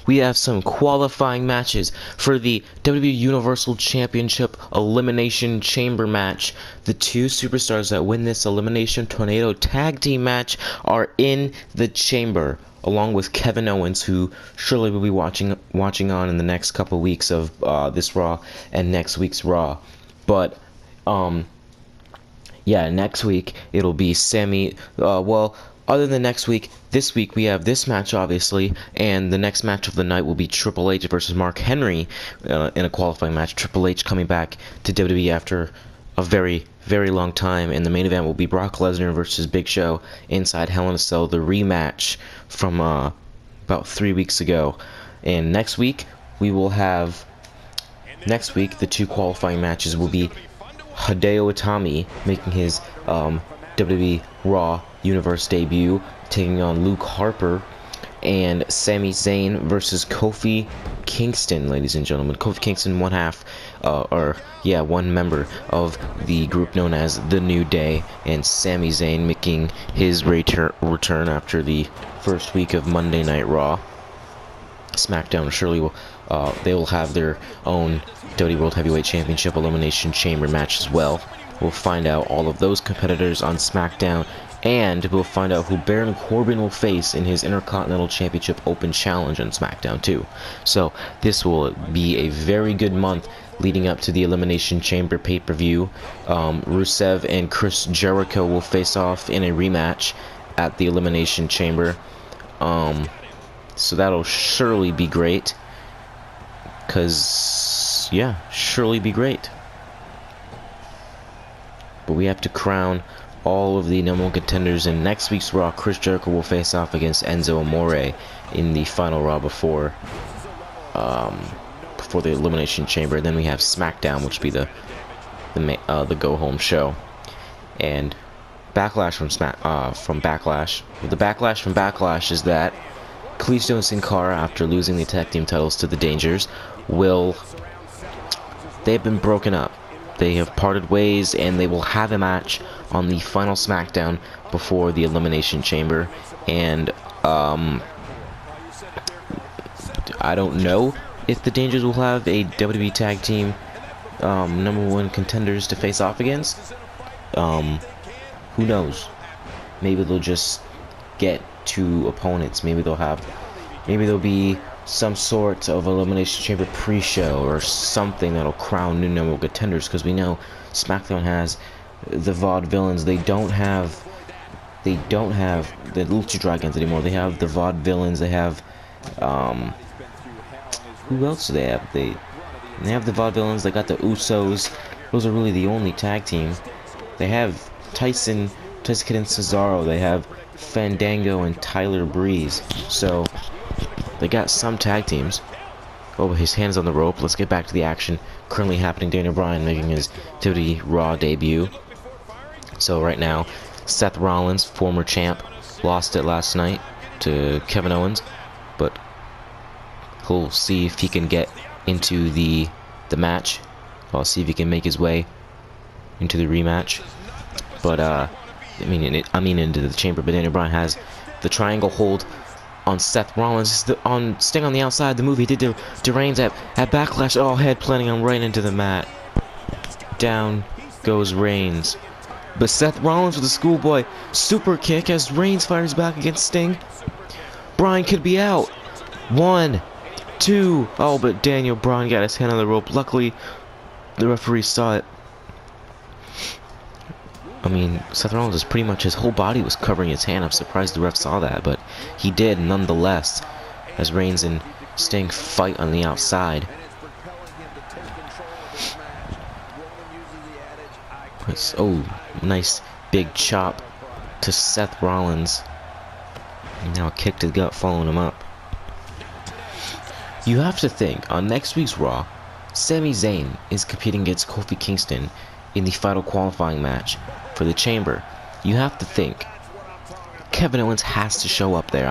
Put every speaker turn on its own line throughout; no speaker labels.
we have some qualifying matches for the WWE Universal Championship Elimination Chamber match. The two superstars that win this Elimination Tornado Tag Team match are in the chamber, along with Kevin Owens, who surely will be watching on in the next couple weeks of this Raw and next week's Raw. But yeah, next week it'll be other than next week, this week we have this match, obviously, and the next match of the night will be Triple H versus Mark Henry in a qualifying match. Triple H coming back to WWE after a very, very long time, and the main event will be Brock Lesnar versus Big Show inside Hell in a Cell, the rematch from about 3 weeks ago. And next week, the two qualifying matches will be Hideo Itami making his WWE Raw Universe debut, taking on Luke Harper, and Sami Zayn versus Kofi Kingston, ladies and gentlemen. Kofi Kingston, one member of the group known as The New Day, and Sami Zayn making his return after the first week of Monday Night Raw. SmackDown surely will, they will have their own WWE World Heavyweight Championship Elimination Chamber match as well. We'll find out all of those competitors on SmackDown, and we'll find out who Baron Corbin will face in his Intercontinental Championship Open Challenge on SmackDown too. So this will be a very good month leading up to the Elimination Chamber pay-per-view. Rusev and Chris Jericho will face off in a rematch at the Elimination Chamber. So that'll surely be great. Surely be great. But we have to crown all of the number one contenders in next week's Raw. Chris Jericho will face off against Enzo Amore in the final Raw before the Elimination Chamber. And then we have SmackDown, which will be the go home show. And Backlash from Backlash. The Backlash from Backlash is that Kalisto and Sin Cara, after losing the tag team titles to the Dangers, they've been broken up. They have parted ways, and they will have a match on the final SmackDown before the Elimination Chamber. And I don't know if the Dangers will have a WWE Tag Team number one contenders to face off against. Who knows? Maybe they'll just get two opponents. Maybe there'll be some sort of Elimination Chamber pre-show or something that'll crown new number one contenders, because we know SmackDown has the Vaudevillains. They don't have the Lucha Dragons anymore. They have the Vaudevillains. They have who else do they have? They have the Vaudevillains. They got the Usos. Those are really the only tag team. They have Tyson Kidd and Cesaro. They have Fandango and Tyler Breeze. So they got some tag teams. Oh, his hand's on the rope. Let's get back to the action currently happening. Daniel Bryan making his WWE Raw debut. So right now, Seth Rollins, former champ, lost it last night to Kevin Owens, but we'll see if he can get into the match. I'll see if he can make his way into the rematch. But into the chamber. But Daniel Bryan has the triangle hold on Seth Rollins. On Sting on the outside. The move he did to Reigns at Backlash. Oh, head planting him right into the mat. Down goes Reigns. But Seth Rollins with a schoolboy super kick as Reigns fires back against Sting. Bryan could be out. 1, 2. Oh, but Daniel Bryan got his hand on the rope. Luckily, the referee saw it. Seth Rollins is pretty much, his whole body was covering his hand. I'm surprised the ref saw that, but he did nonetheless, as Reigns and Sting fight on the outside. Nice big chop to Seth Rollins. And now a kick to the gut following him up. You have to think, on next week's Raw, Sami Zayn is competing against Kofi Kingston in the final qualifying match for the chamber. You have to think Kevin Owens has to show up there.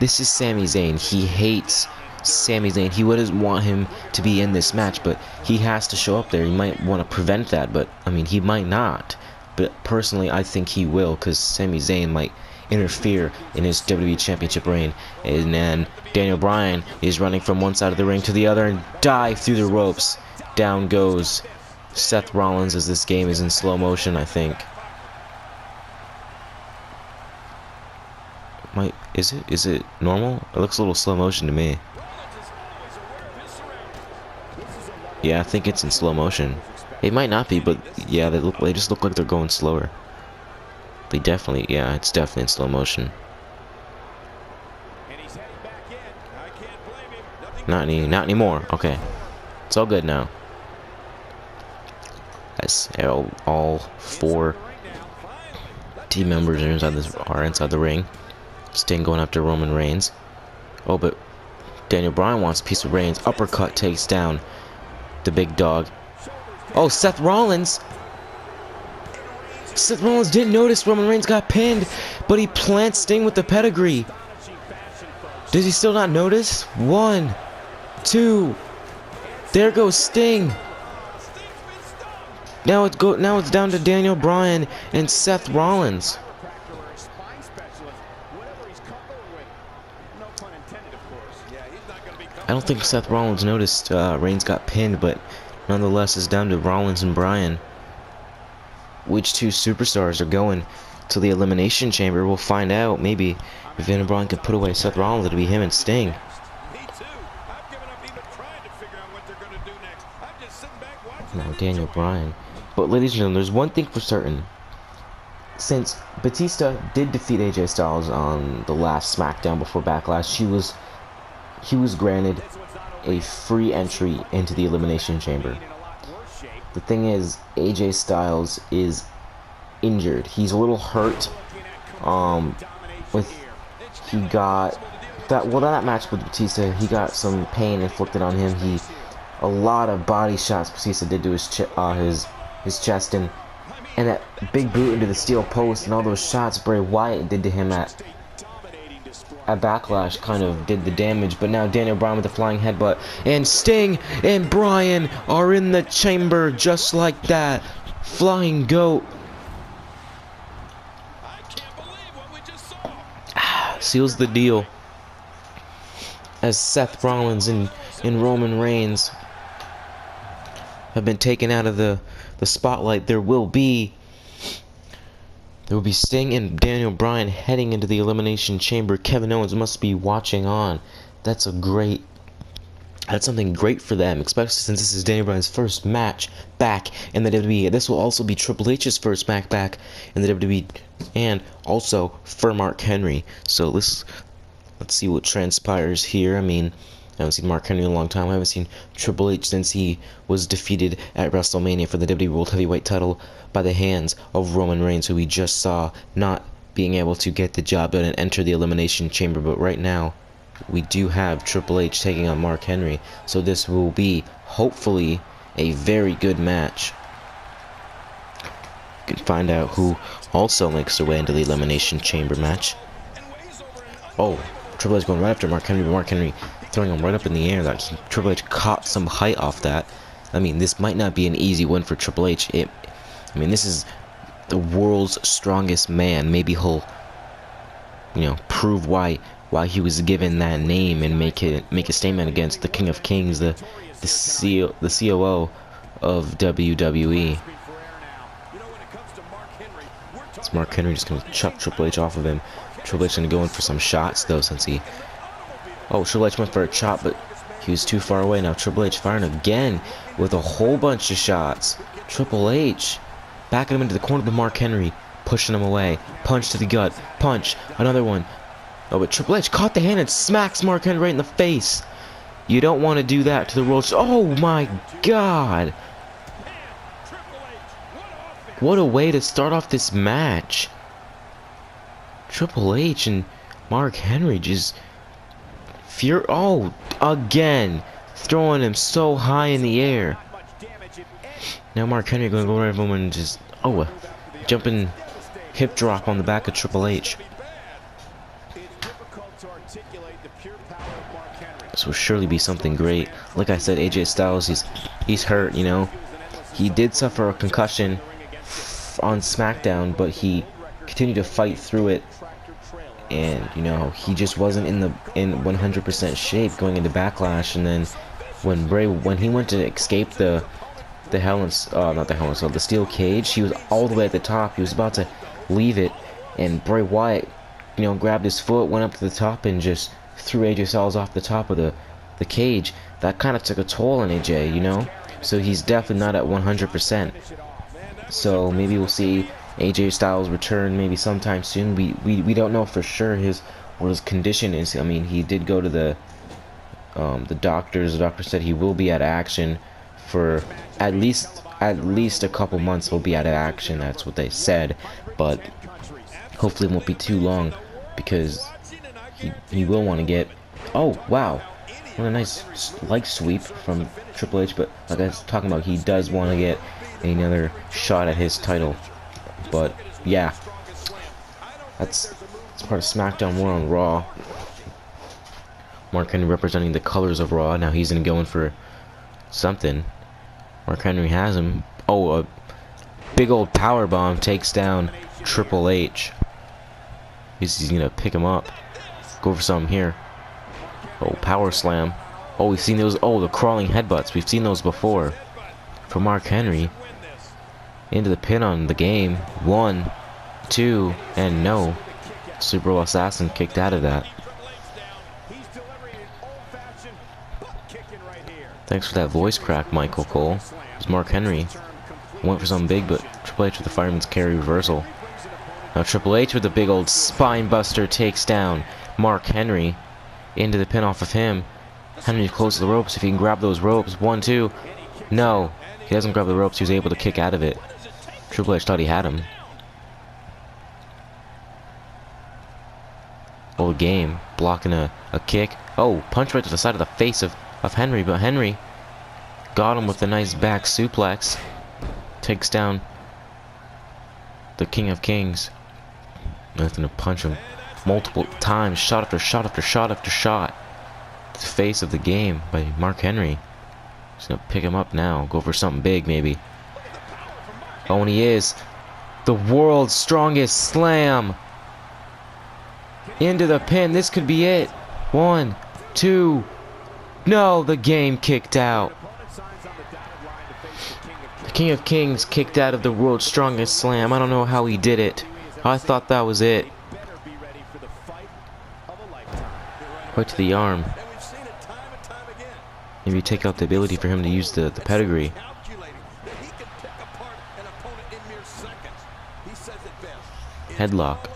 This is Sami Zayn. He hates Sami Zayn. He wouldn't want him to be in this match, but he has to show up there. He might want to prevent that, but he might not. But personally, I think he will, because Sami Zayn might interfere in his WWE Championship reign. And then Daniel Bryan is running from one side of the ring to the other and dive through the ropes. Down goes Seth Rollins as this game is in slow motion, I think. Is it normal? It looks a little slow motion to me. Yeah, I think it's in slow motion. It might not be, but yeah, they just look like they're going slower. They definitely, yeah, it's definitely in slow motion. Not anymore. Okay, it's all good now. As all 4 team members are inside the ring. Sting going after Roman Reigns. Oh, but Daniel Bryan wants a piece of Reigns. Uppercut takes down the big dog. Oh, Seth Rollins. Seth Rollins didn't notice Roman Reigns got pinned, but he plants Sting with the pedigree. Does he still not notice? 1, 2. There goes Sting. Now it's down to Daniel Bryan and Seth Rollins. I don't think Seth Rollins noticed Reigns got pinned, but nonetheless, it's down to Rollins and Bryan. Which 2 superstars are going to the Elimination Chamber? We'll find out. Maybe if Daniel Bryan can put away Seth Rollins, it'll be him and Sting. Now Daniel Bryan. But ladies and gentlemen, there's one thing for certain. Since Batista did defeat AJ Styles on the last SmackDown before Backlash, he was granted a free entry into the Elimination Chamber. The thing is, AJ Styles is injured. He's a little hurt. That match with Batista, he got some pain inflicted on him. A lot of body shots Batista did to his chest, and that big boot into the steel post, and all those shots Bray Wyatt did to him at Backlash kind of did the damage. But now Daniel Bryan with the flying headbutt, and Sting and Bryan are in the chamber just like that. Flying goat. Seals the deal as Seth Rollins and Roman Reigns have been taken out of the spotlight. There will be Sting and Daniel Bryan heading into the Elimination Chamber. Kevin Owens must be watching on. That's something great for them, especially since this is Daniel Bryan's first match back in the WWE. This will also be Triple H's first match back in the WWE, and also for Mark Henry. So let's see what transpires here. I mean, I haven't seen Mark Henry in a long time. I haven't seen Triple H since he was defeated at WrestleMania for the WWE World Heavyweight title by the hands of Roman Reigns, who we just saw not being able to get the job done and enter the Elimination Chamber. But right now, we do have Triple H taking on Mark Henry. So this will be, hopefully, a very good match. You can find out who also makes their way into the Elimination Chamber match. Oh, Triple H going right after Mark Henry, but Mark Henry throwing him right up in the air. That Triple H caught some height off that. I mean, this might not be an easy win for Triple H. This is the world's strongest man. Maybe he'll, prove why he was given that name and make a statement against the King of Kings, the COO of WWE. It's Mark Henry just gonna chuck Triple H off of him. Triple H gonna go in for some shots though, since Triple H went for a chop, but he was too far away. Now Triple H firing again with a whole bunch of shots. Triple H backing him into the corner of Mark Henry, pushing him away. Punch to the gut. Punch. Another one. Oh, but Triple H caught the hand and smacks Mark Henry right in the face. You don't want to do that to the world. Oh my God. What a way to start off this match. Triple H and Mark Henry just again throwing him so high in the air. Now Mark Henry going to go right over him and just a jumping hip drop on the back of Triple H. This will surely be something great. Like I said, AJ Styles, he's hurt, He did suffer a concussion on SmackDown, but he continued to fight through it and you know he just wasn't in 100% shape going into Backlash. And then when he went to escape the Hell in not the Hell in Cell, the steel cage, he was all the way at the top. He was about to leave it, and Bray Wyatt, you know, grabbed his foot, went up to the top, and just threw AJ Styles off the top of the cage. That kind of took a toll on AJ, you know. So he's definitely not at 100%. So maybe we'll see AJ Styles return maybe sometime soon. We don't know for sure what his condition is. I mean, he did go to the doctors. The doctor said he will be out of action for at least a couple months. He'll be out of action. That's what they said. But hopefully it won't be too long, because he will want to get. Oh wow, what a nice leg sweep from Triple H. But like I was talking about, he does want to get another shot at his title. But yeah, that's part of SmackDown. More on Raw. Mark Henry representing the colors of Raw. Now he's gonna go in for something. Mark Henry has him. Oh, a big old power bomb takes down Triple H. He's gonna pick him up. Go for something here. Oh, power slam. Oh, we've seen those. Oh, the crawling headbutts. We've seen those before. For Mark Henry. Into the pin on the game. 1, 2, and no. Super Bowl Assassin kicked out of that. Thanks for that voice crack, Michael Cole. It's Mark Henry. Went for something big, but Triple H with the fireman's carry reversal. Now Triple H with the big old spine buster takes down Mark Henry. Into the pin off of him. Henry's close to the ropes. If he can grab those ropes. 1, 2. No. He doesn't grab the ropes. He was able to kick out of it. Triple H thought he had him. Old game. Blocking a kick. Oh, punch right to the side of the face of Henry. But Henry got him with a nice back suplex. Takes down the King of Kings. Nothing to punch him multiple times. Shot after shot after shot after shot. The face of the game by Mark Henry. He's gonna pick him up now. Go for something big maybe. Oh, and he is. The world's strongest slam. Into the pin. This could be it. 1, 2. No, the game kicked out. The King of Kings kicked out of the world's strongest slam. I don't know how he did it. I thought that was it. Right to the arm. Maybe take out the ability for him to use the pedigree. Headlock.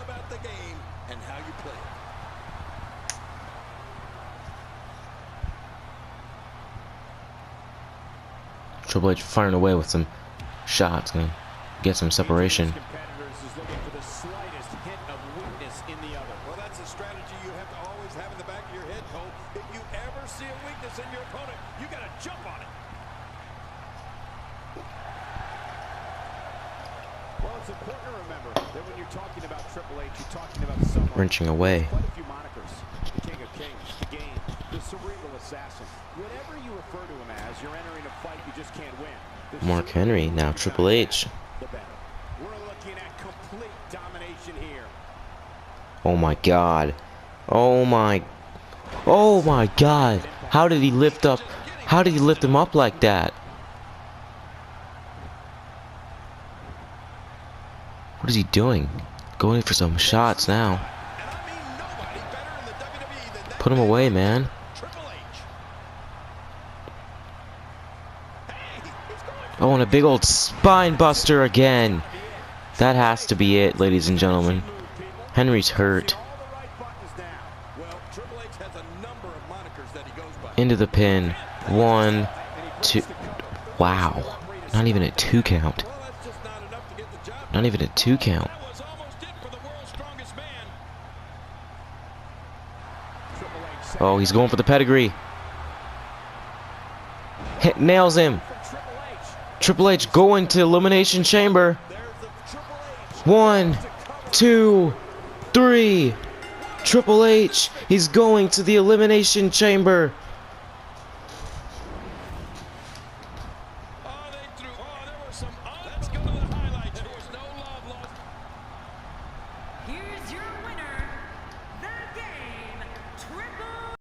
Triple H firing away with some shots. Gonna get some separation. Wrenching away. Mark Henry, now Triple H. Oh my god. Oh my god. How did he lift him up like that? What is he doing? Going for some shots now. Put him away, man. Oh, and a big old spine buster again. That has to be it, ladies and gentlemen. Henry's hurt. Into the pin. 1, 2. Wow. Not even a 2 count. Not even a 2 count. Oh, he's going for the pedigree. Nails him. Triple H going to Elimination Chamber. 1, 2, 3. Triple H, he's going to the Elimination Chamber.